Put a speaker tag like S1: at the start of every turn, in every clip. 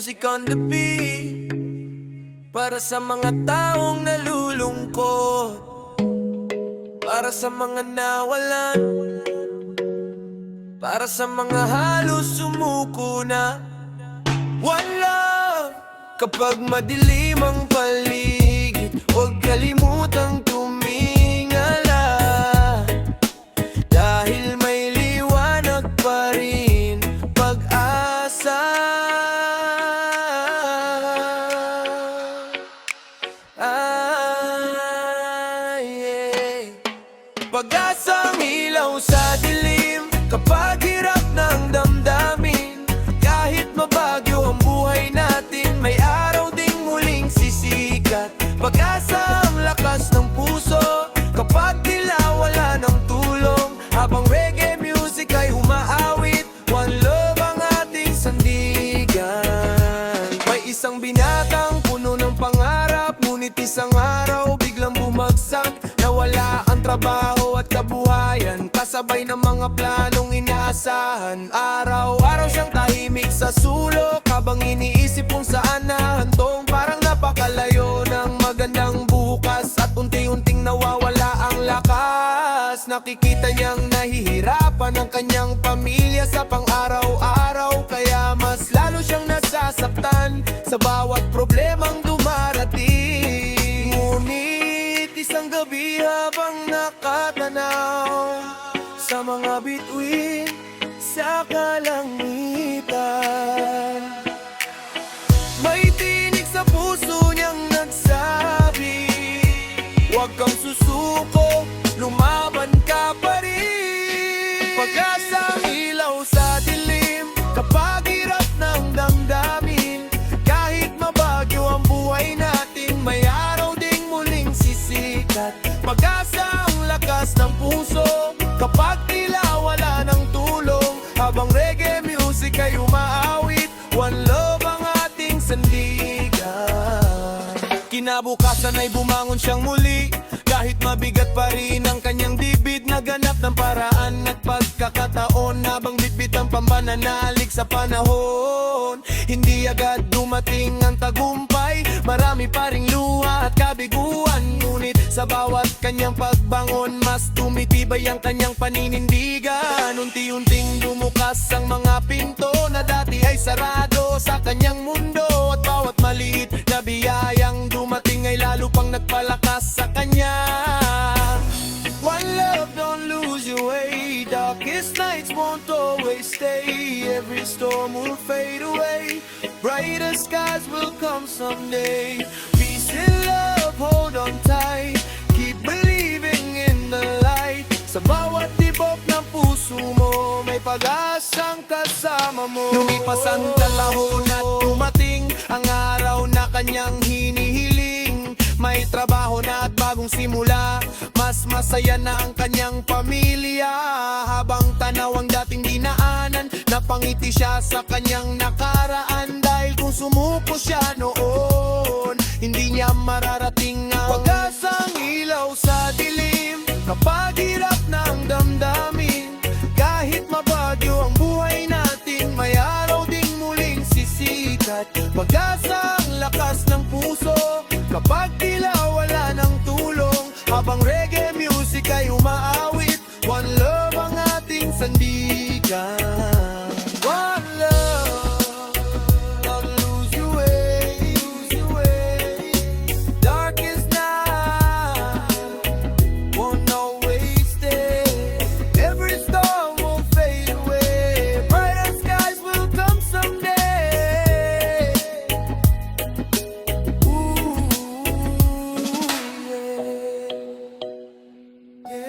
S1: music on the beat. Para sa mga taong nalulungkot, para sa mga nawalan, para sa mga halos sumuko na. One love. Kapag madilim ang paligid, huwag kalimutang tumingala, dahil may liwanag pa rin, pag-asa. Pag-asang ilaw sa dilim, kapag hirap ng damdamin. Kahit mabagyo ang buhay natin, may araw ding muling sisikat. Pag-asa ang lakas ng puso, kapag tila wala ng tulong. Habang reggae music ay umaawit, one love ang ating sandigan. May isang binatang puno ng pangarap, ngunit isang araw biglang bumagsak. Nawala ang trabaho at kabuhayan, kasabay ng mga planong inaasahan. Araw-araw siyang tahimik sa sulok, habang iniisip kung saan nahantong. Parang napakalayo ng magandang bukas, at unti-unting nawawala ang lakas. Nakikita niyang nahihirapan ang kanyang pamilya sa pang-araw-araw, kaya mas lalo siyang nasasaktan sa bawat problemang dumarating. Ngunit isang gabi habang nakatanaw sa mga bituin sa kalangitan, may tinig sa puso niyang nagsabi, huwag kang susuko, lumaban ka pa rin. Pag-asang ilaw sa dilim, kapag hirap ng damdamin. Kahit mabagyo ang buhay natin, may araw ding muling sisikat. Pag-asa ang lakas ng puso, kapag tila wala ng tulong. Habang reggae music ay umaawit, one love ang ating sandigan. Kinabukasan ay bumangon siyang muli, kahit mabigat pa rin ang kanyang dibdib. Naganap ng paraan at pagkakataon, habang bitbit ang pambananalig sa panahon. Hindi agad dumating ang tagumpay, marami pa ring luha at kabiguan. Ngunit sa bawat kanyang pagbangon, mas tumitibay ang kanyang paninindigan. Unti-unting bumukas ang mga pinto na dati ay sarado sa kanyang mundo, at bawat maliit na biyayang dumating ay lalo pang nagpalakas sa kanya. One love, don't lose your way. Darkest nights won't always stay. Every storm will fade away. Brighter skies will come someday. Peace and love, hold on tight. Keep believing in the light. Sa bawat tibok ng puso mo, may pag-asang kasama mo. Lumipas ang talahon at dumating ang araw na kanyang hinihiling. May trabaho na at bagong simula, mas masaya na ang kanyang pamilya. Habang tanaw ang dating dinaanan, napangiti siya sa kanyang nakaraan. Dahil kung sumuko siya noon, hindi niya mararating ang pag-asang ilaw sa dilim. Kapag hirap ng damdamin, kahit mabagyo ang buhay natin, may araw ding muling sisikat. Pag-asa ang lakas ng puso, kapag tila wala ng tulong. Habang reggae music ay umaawit, one love ang ating sandigan. One love, don't lose your way, lose your way. Darkest night won't always stay. Every storm will fade away. Brighter skies will come someday. Ooh, yeah, yeah, yeah.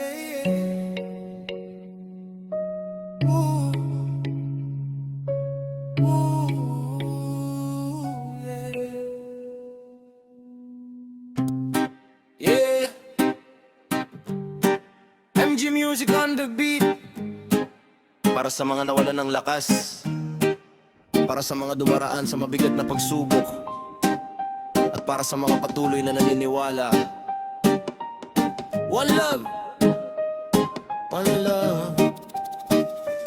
S1: Ooh, ooh, yeah. Yeah. MG music on the beat.
S2: Para sa mga nawalan ng lakas, para sa mga dumaraan sa mabigat na pagsubok, at para sa mga patuloy na naniniwala. One love, one love.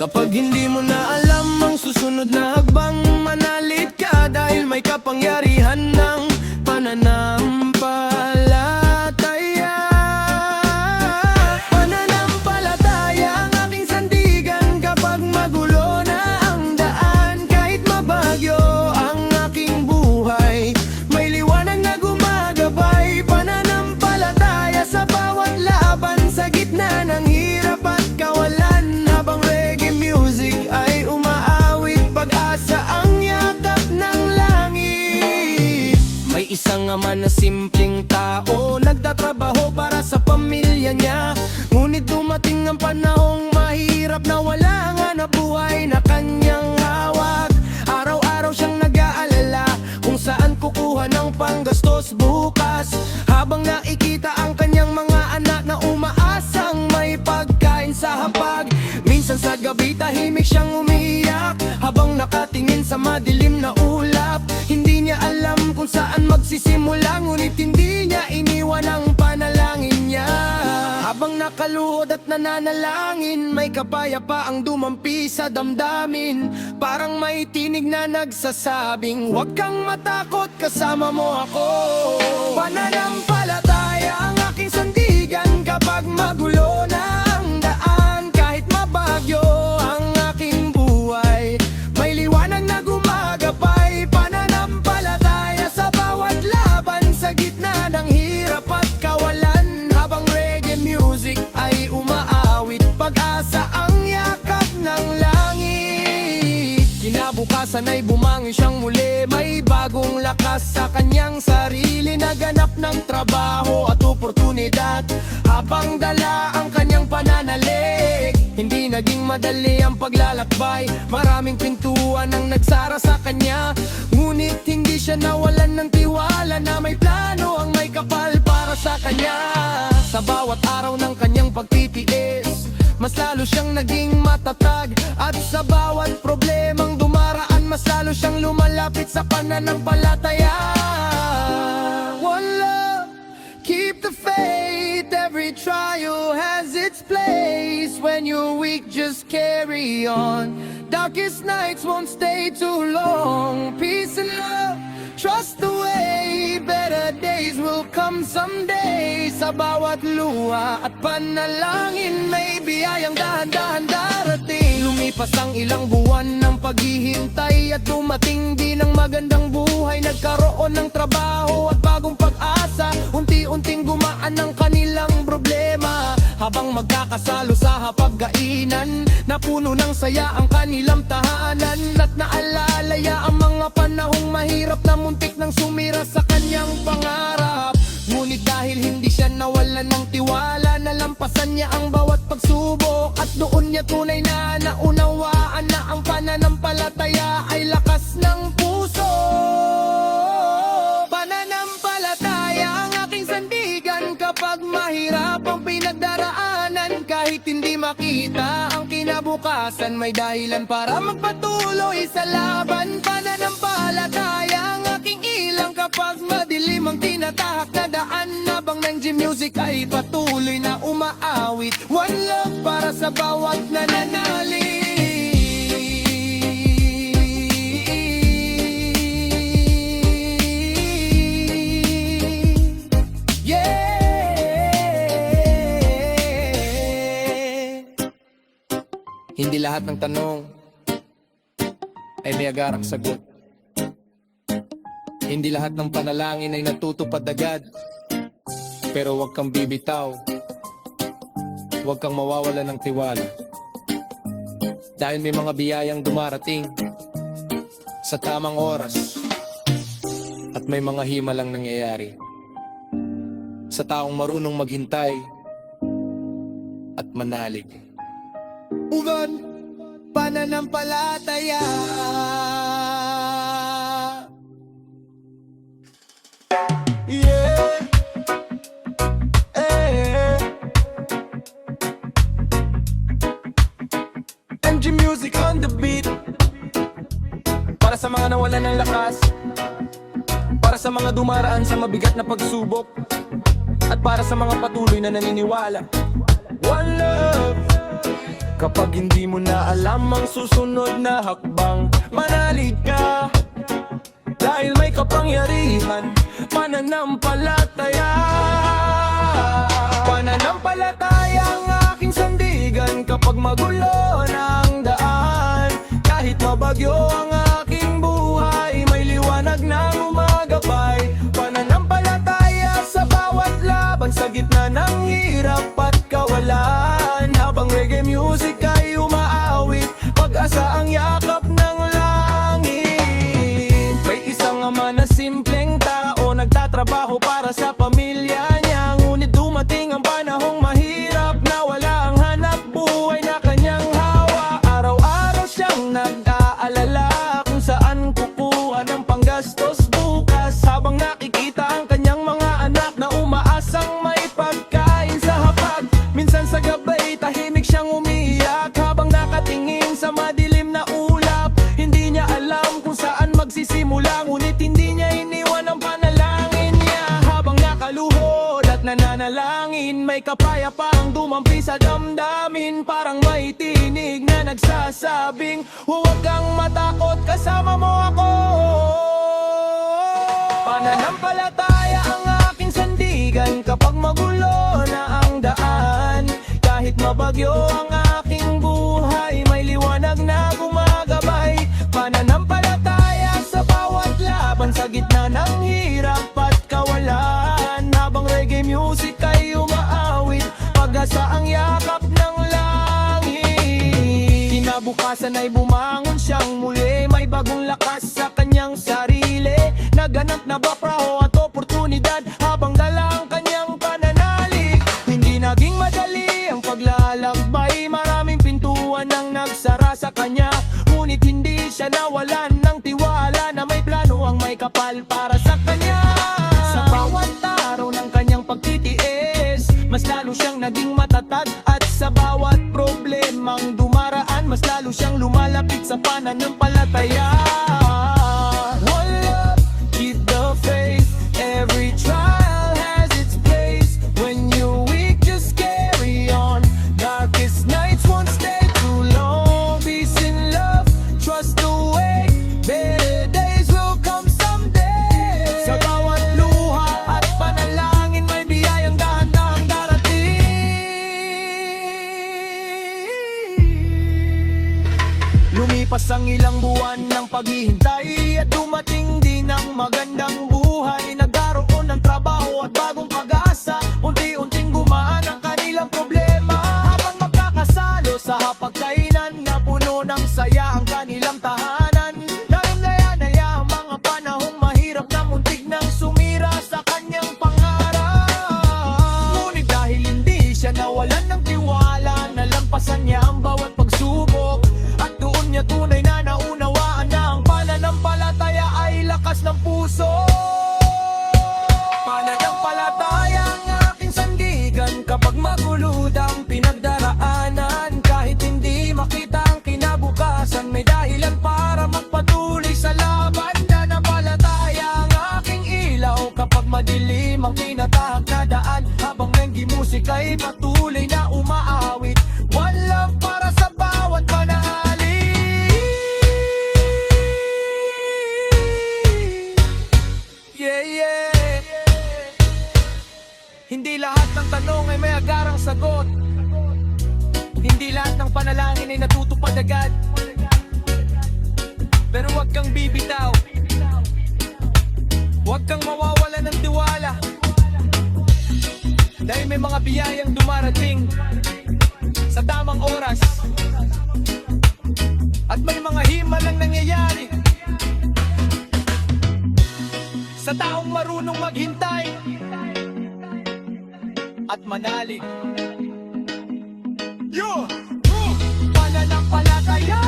S1: Kapag hindi mo na alam ang susunod na hakbang. Manalig ka dahil may kapangyarihan ng pananampalataya. Pananampalataya ang aking sandigan kapag magulo na ang daan. Kahit mabagyo ang aking buhay, may liwanag na gumagabay. Pananampalataya sa bawat laban, sa gitna ng hirap at kawalan. Habang reggae music ay umaawit, pag-asa ang yakap ng langit. May isang ama na simpleng tao, nagtatrabaho para sa pamilya niya. Ngunit dumating ang panahong mahirap na wala nga na buhay na kanyang hawak. Araw-araw siyang nag-aalala kung saan kukuha ng panggastos bukas. Habang nakikita ang kanyang mga anak na umaasang may pagkain sa hapag. Minsan sa gabi tahimik siyang umiiyak habang nakatingin sa madilim na ulap. Hindi niya alam kung saan magsisimula, ngunit hindi niya iniwan ang panalangin niya. Habang nakaluhod at nananalangin, may kapayapaang dumampi sa damdamin. Parang may tinig na nagsasabing, huwag kang matakot, kasama mo ako. Pananampalataya ang aking sandigan kapag magulo na ang daan. Kahit mabagyo ang aking buhay, may liwanag na gumagapay. Pananampalataya sa bawat laban, sa gitna ng hirap at kawalan. Habang reggae music ay umaawit, pag-asa ang yakap ng langit. Kinabukasan ay bumangon siyang muli, may bagong lakas sa kanyang sarili. Naganap ng trabaho at oportunidad habang dala ang kanyang pananalig. Hindi naging madali ang paglalakbay, maraming pintuan ang nagsara sa kanya. Ngunit hindi siya nawalan ng tiwala na may plano ang may kapal para sa kanya. Sa bawat araw ng kanyang pagtitiis, mas lalo siyang naging matatag. At sa bawat problemang dumaraan, mas lalo siyang lumalapit sa pananampalataya. One love, keep the faith. Every trial has its place. When you're weak, just carry on. Darkest nights won't stay too long. Peace and love, trust the way. Better days will come someday. Sa bawat luha at panalangin, may biyayang dahan-dahan darating. Lumipas ang ilang buwan ng paghihintay at dumating din ang magandang buhay. Nagkaroon ng trabaho at bagong pag-asa. Unti-unting gumaan ang kanilang problema. Habang magkakasalo sa hapag-kainan, napuno ng saya ang kanilang tahanan. At naalalaya ang mga panahong mahirap na muntik nang sumira sa kanyang pangarap. Ngunit dahil hindi siya nawalan ng tiwala, nalampasan niya ang bawat pagsubok. At doon niya tunay na naunawaan na ang pananampalataya ay lakas ng puso. Pananampalataya ang aking sandigan kapag mahirap ang pinagdaraanan. Kahit hindi makita ang kinabukasan, may dahilan para magpatuloy sa laban. Pananampalataya ang aking ilang kapag madilim ang tinatahak na daan. Habang ng G-Music ay patuloy na umaawit. One love para sa bawat nananalig. Hindi lahat ng tanong ay may agarang sagot. Hindi lahat ng panalangin ay natutupad agad. Pero huwag kang bibitaw, huwag kang mawawala ng tiwala. Dahil may mga biyayang dumarating sa tamang oras. At may mga himalang nangyayari sa taong marunong maghintay at manalig. Ugan, pananampalataya. Yeah. MG Music on the beat. Para sa mga nawalan ng lakas, para sa mga dumaraan sa mabigat na pagsubok, at para sa mga patuloy na naniniwala. One love. Kapag hindi mo na alam ang susunod na hakbang, manalig ka. Dahil may kapangyarihan, pananampalataya. Pananampalataya ang aking sandigan kapag magulo ng daan. Kahit mabagyo ang aking buhay, may liwanag na umagabay. Pananampalataya sa bawat laban, sa gitna ng hirap at kawalan. Habang reggae music ay umaawit, pag-asa ang yakap ng langit. May isang ama na simpleng tao, nagtatrabaho para sa pamilya niya. Ngunit dumating ang panahong mahirap, na wala ang hanap buhay na kanyang hawa. Araw-araw siyang nag-aalala kung saan kukuha ng panggastos bukas. Habang nakikita ang kanyang mga anak na umaasang may pagkain sa hapag. Minsan sa gabi tahimik siyang umiiyak, habang nakatingin sa madilim na ulap. Hindi niya alam kung saan magsisimula, ngunit hindi niya iniwan ang panalangin niya. Habang nakaluhod at nananalangin, may kapayapaang dumampi sa damdamin. Parang may tinig na nagsasabing, huwag kang matakot, kasama mo ako. Pananampalataya ang aking sandigan kapag magulo na ang daan. Kahit mabagyo ang aking buhay, may liwanag na gumagabay. Pananampalataya sa bawat laban, sa gitna ng hirap at kawalan. Habang reggae music ay umaawit, pag-asa ang yakap ng langit. Kinabukasan ay bumangon siyang muli, may bagong lakas sa kanyang sarili. Naganap na bapraho at oportunidad, habang dala ang kanyang pananalig. Hindi naging madali ang paglalakbay, maraming pintuan ang nagsara sa kanya. Ngunit hindi siya nawalan ng tiwala, na may plano ang may kapal para sa kanya. Sa bawat araw ng kanyang pagtitiis, mas lalo siyang naging matatag. At sa bawat problemang dumaraan, mas lalo siyang lumalapit sa pananampalataya. One love, keep the faith. Every trial has its place. When you're weak, just carry on. Darkest nights won't stay too long. Peace and love, trust the way. Better days will come someday. Sa bawat luha at panalangin, may biyayang dahan-dahang darating. Lumipas ang ilang buwan ng paghihintay, at dumating din ang magandang buhay. Nagkaroon ng trabaho at bagong pag-asa, unti-unting gumaan ang kanilang problema. Habang magkakasalo sa hapagkainan, na puno ng saya ang kanilang tahanan. Narunaya-naya ang mga panahong mahirap, na muntik nang sumira sa kanyang pangarap. Ngunit dahil hindi siya nawalan ng tiwala, nalampasan niya ang bawat pagsubok. At doon niya tunay na naunawaan na ang pananampalataya ay lakas ng puso. Pananampalataya ang aking sandigan kapag magulod ang pinagdaraanan. Kahit hindi makita ang kinabukasan, may dahilan para magpatuloy sa laban. Nananampalataya ang aking ilaw kapag madilim ang tinatahak na daan. Habang reggae music ay patuloy na umaawit, one love para sa bawat panahali. Yeah, yeah. Hindi lahat ng tanong ay may agarang sagot. Hindi lahat ng panalangin ay natutupad agad. Pero huwag kang bibitaw, huwag kang mawawalan ng tiwala. Dahil may mga biyayang dumarating sa tamang oras, at may mga himalang nangyayari sa taong marunong maghintay at manalig. Yo! Pananampalataya!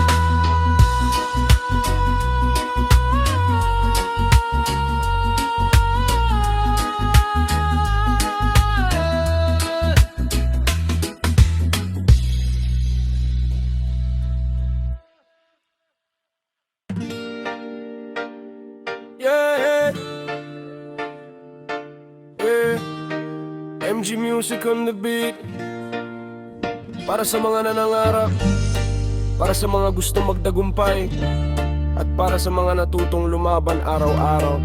S3: MG Music on the beat. Para sa mga nanangarap, para sa mga gustong magdagumpay, At para sa mga natutong lumaban araw-araw,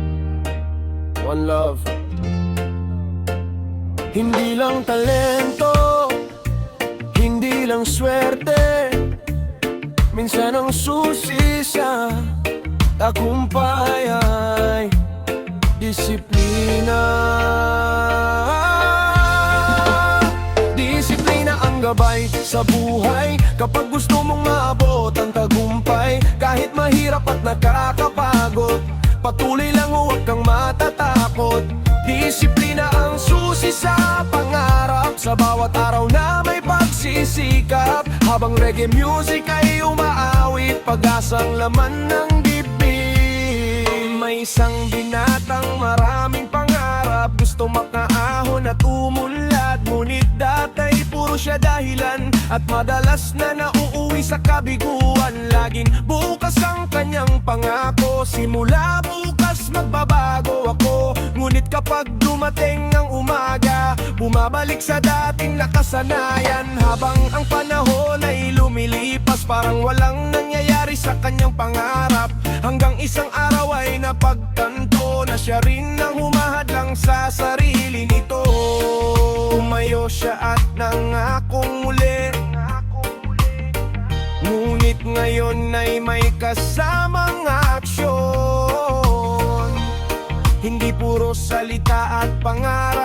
S3: one love. Hindi lang talento, hindi lang swerte, minsan ang susi sa tagumpay ay disiplina. Disiplina ang gabay sa buhay. Kapag gusto mong maabot ang tagumpay, kahit mahirap at nakakapagod, patuloy lang, huwag kang matatakot. Disiplina ang susi sa pangarap, sa bawat araw na may pagsisikap. Habang reggae music ay umaawit, pag-asang laman ng dibdib. May isang binatang maraming pangarap, gusto makaahon at umunlad, ngunit datay puro siya dahilan, at madalas na nauuwi sa kabiguan. Laging bukas ang kanyang pangako, simula bukas magbabago ako. Ngunit kapag dumating ang umaga, bumabalik sa dating nakasanayan. Habang ang panahon ay lumilipas, parang walang nangyayari sa kanyang pangarap. Hanggang isang araw ay napagtanto na siya rin ang humahadlang sa sarili nito. Tumayo siya at nangakong muli, ngunit ngayon ay may kasamang aksyon. Hindi puro salita at pangarap,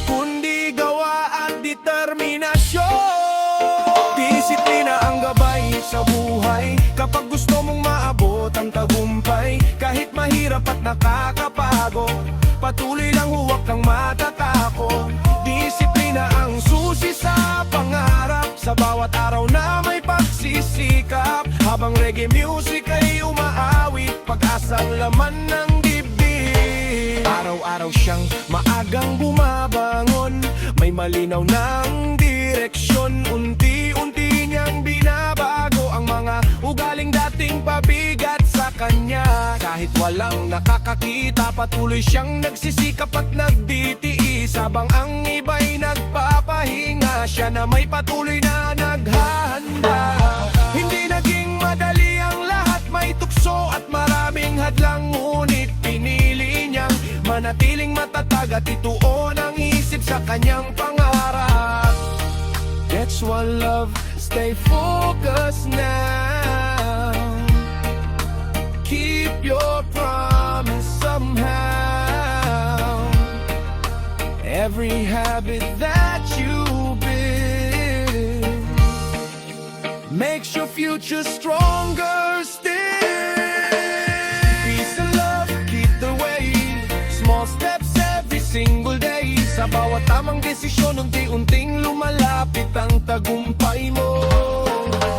S3: kundi gawa at determinasyon. Disiplina ang gabay sa buhay. Kapag gusto mong maabot ang tagumpay, kahit mahirap at nakakapagod, patuloy lang, huwag kang matatakot. Disiplina ang susi sa pangarap, sa bawat araw na may pagsisikap. Habang reggae music ay umaawit, pag-asang laman ng dibdib. Araw-araw siyang maagang bumabangon, may malinaw ng direksyon. Unti-unti niyang binabago ang mga ugaling dating pabigat sa kanya. Kahit walang nakakakita, patuloy siyang nagsisikap at nagditiis. Habang ang iba'y nagpapahinga, siya na may patuloy na naghahanda. Hindi naging madali ang lahat, may tukso at maraming hadlang, ngunit pinili niyang manatiling matatag at ituon ang isip sa kanyang pangarap. That's one love, stay focused now. Keep your promise somehow. Every habit that you build makes your future stronger still. Peace and love, keep the way. Small steps every single day. Sa bawat tamang desisyon, unti-unting lumalapit ang tagumpay mo.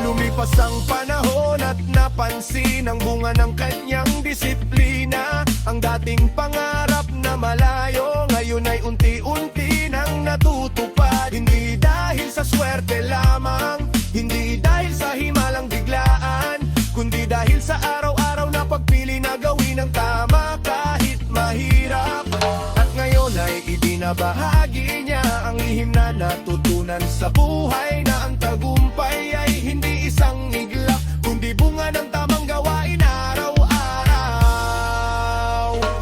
S3: Lumipas ang panahon at napansin ang bunga ng kanyang disiplina. Ang dating pangarap na malayo, ngayon ay unti-unti nang natutupad. Hindi dahil sa swerte lamang, hindi dahil sa himalang biglaan, kundi dahil sa araw-araw na pagpili na gawin ang tama kahit mahirap. At ngayon ay ibinabahagi niya ang lihim na natutunan sa buhay, na ang tagumpay ay hindi isang iglap, kundi bunga ng tamang gawain araw-araw.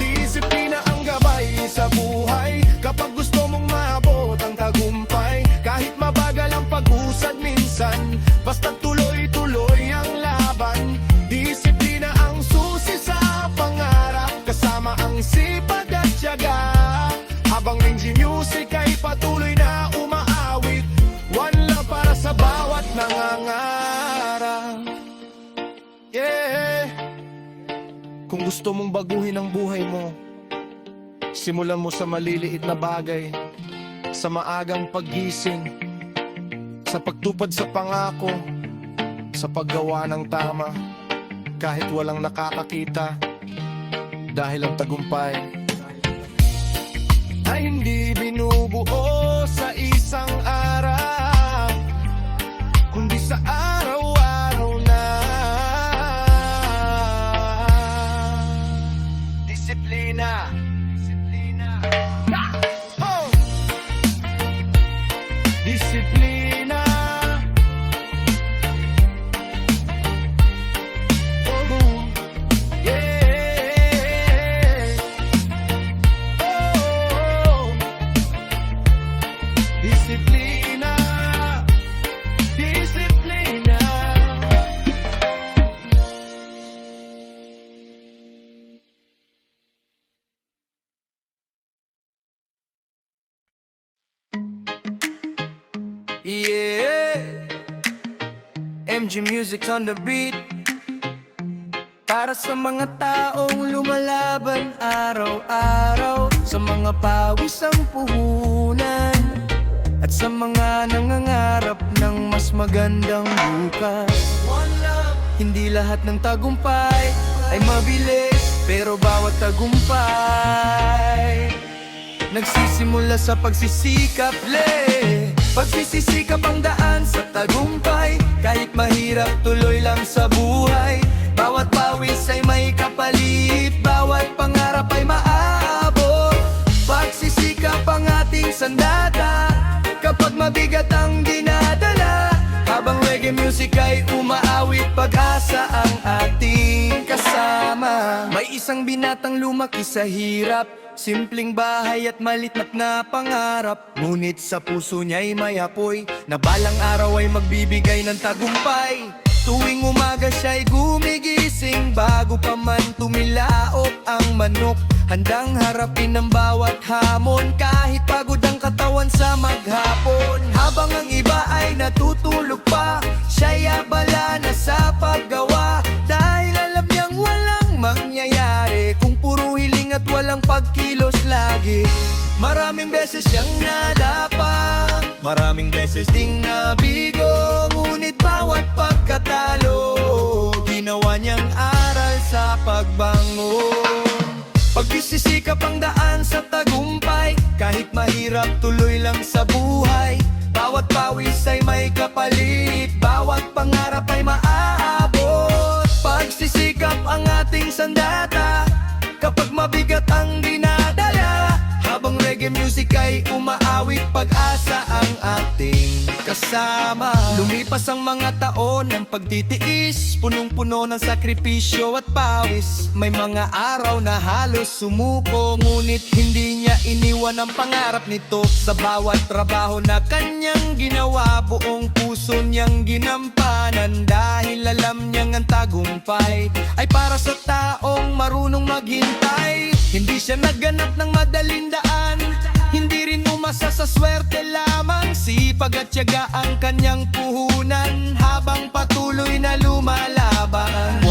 S3: Disiplina ang gabay sa buhay. Kapag gusto mong maabot ang tagumpay, kahit mabagal ang pag-usad minsan, basta tuloy-tuloy ang laban. Disiplina ang susi sa pangarap, kasama ang sipag at tiyaga. Habang reggae music ay patuloy na umaawit, one love para sa bawat nangangarap. Yeah. Kung gusto mong baguhin ang buhay mo, simulan mo sa maliliit na bagay, sa maagang paggising, sa pagtupad sa pangako, sa paggawa ng tama, kahit walang nakakakita. Dahil ang tagumpay ay hindi binubuo sa isang araw, kundi sa araw-araw na. Disiplina. Oh! Disiplina. MG Music on the beat. Para sa mga taong lumalaban araw-araw, sa mga pawis ang puhunan, at sa mga nangangarap ng mas magandang bukas. Hindi lahat ng tagumpay ay mabilis, pero bawat tagumpay nagsisimula sa pagsisikap, pagsisikap ang daan sa tagumpay. Kahit mahirap, tuloy lang sa buhay. Bawat pawis ay may kapalit, bawat pangarap ay maaabot. Pagsisikap ang ating sandata, kapag mabigat ang dinadala. Habang reggae music ay umaawit, pag-asa ang ating kasama. May isang binatang lumaki sa hirap, simpleng bahay at malitnak na pangarap. Ngunit sa puso niya'y may apoy, na balang araw ay magbibigay ng tagumpay. Tuwing umaga siya'y gumigising, bago pa man tumilaok ang manok. Handang harapin ang bawat hamon, kahit pagod ang katawan sa maghapon. Habang ang iba ay natutulog pa, siya'y abala na sa paggawa. Dahil alam niyang walang mangyayari kung puro hiling at walang pagkilos lagi. Maraming beses siyang nadapa, maraming beses ding nabigo. Ngunit bawat pagkatalo, ginawa niyang aral sa pagbangon. Pagsisikap ang daan sa tagumpay, kahit mahirap, tuloy lang sa buhay. Bawat pawis ay may kapalit, bawat pangarap ay maaabot. Pagsisikap ang ating sandata, kapag mabigat ang dinadala. Habang reggae music ay umaawit, pag-asa ang ating kasama. Lumipas ang mga taon ng pagtitiis, punong-puno ng sakripisyo at pawis. May mga araw na halos sumuko, ngunit hindi niya iniwan ang pangarap nito. Sa bawat trabaho na kanyang ginawa, buong puso niyang ginampanan. Dahil alam niyang ang tagumpay ay para sa taong marunong maghintay. Hindi siya nagganap ng madaling daan, hindi rin umasa sa swerte lamang. Sipag at tiyaga ang kanyang puhunan, habang patuloy na lumalaban.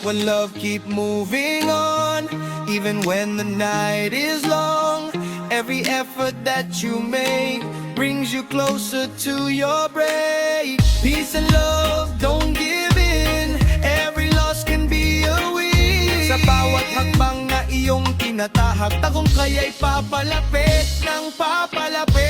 S3: One love, keep moving on, even when the night is long. Every effort that you make brings you closer to your break. Peace and love, don't give in, every loss can be a win. Sa bawat hakbang na iyong tinatahak, tagumpay ay papalapit ng papalapit.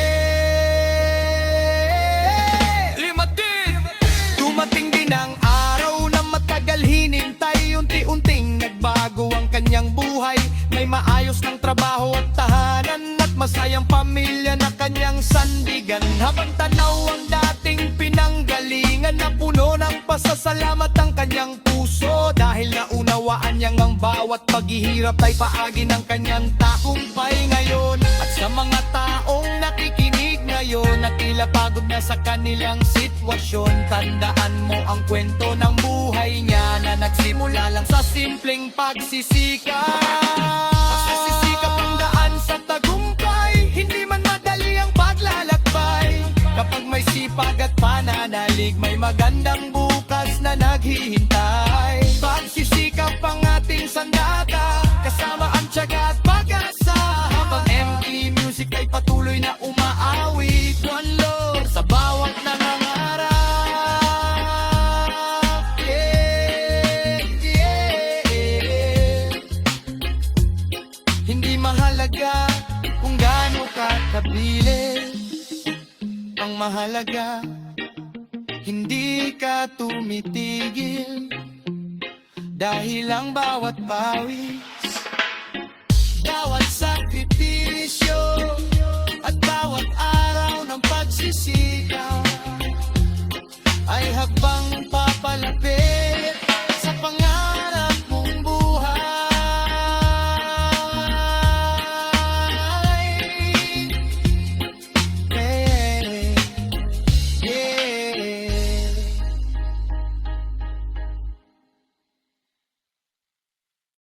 S3: Dumating din ang araw na matagal hinintay, unti-unting nagbago ang kanyang buhay. May maayos ng trabaho at tahanan, at masayang pamilya na kanyang sandigan. Habang tanaw ang dating pinanggalingan, na puno ng pasasalamat ang kanyang puso. Dahil naunawaan niyang ang bawat paghihirap ay paagi ng kanyang tagumpay ngayon. At sa mga taong nakikinig ngayon, na tila pagod na sa kanilang sitwasyon, tandaan mo ang kwento ng buhay niya, na nagsimula lang sa simpleng pagsisikap. Pagsisikap ang daan sa tagumpay, hindi man madali ang paglalakbay. Kapag may sipag at pananalig, may magandang bukas na naghihintay. Pagsisikap ang ating sandata, kasama ang tiyaga at pag-asa. Habang MG Music ay patuloy na umaawit, one love sa bawat nangangarap. Hindi mahalaga kung gaano ka kabilis, ang mahalaga hindi ka tumitigil. Dahil ang bawat pawis, bawat sakripisyo, at bawat araw ng pagsisikap ay habang papalapit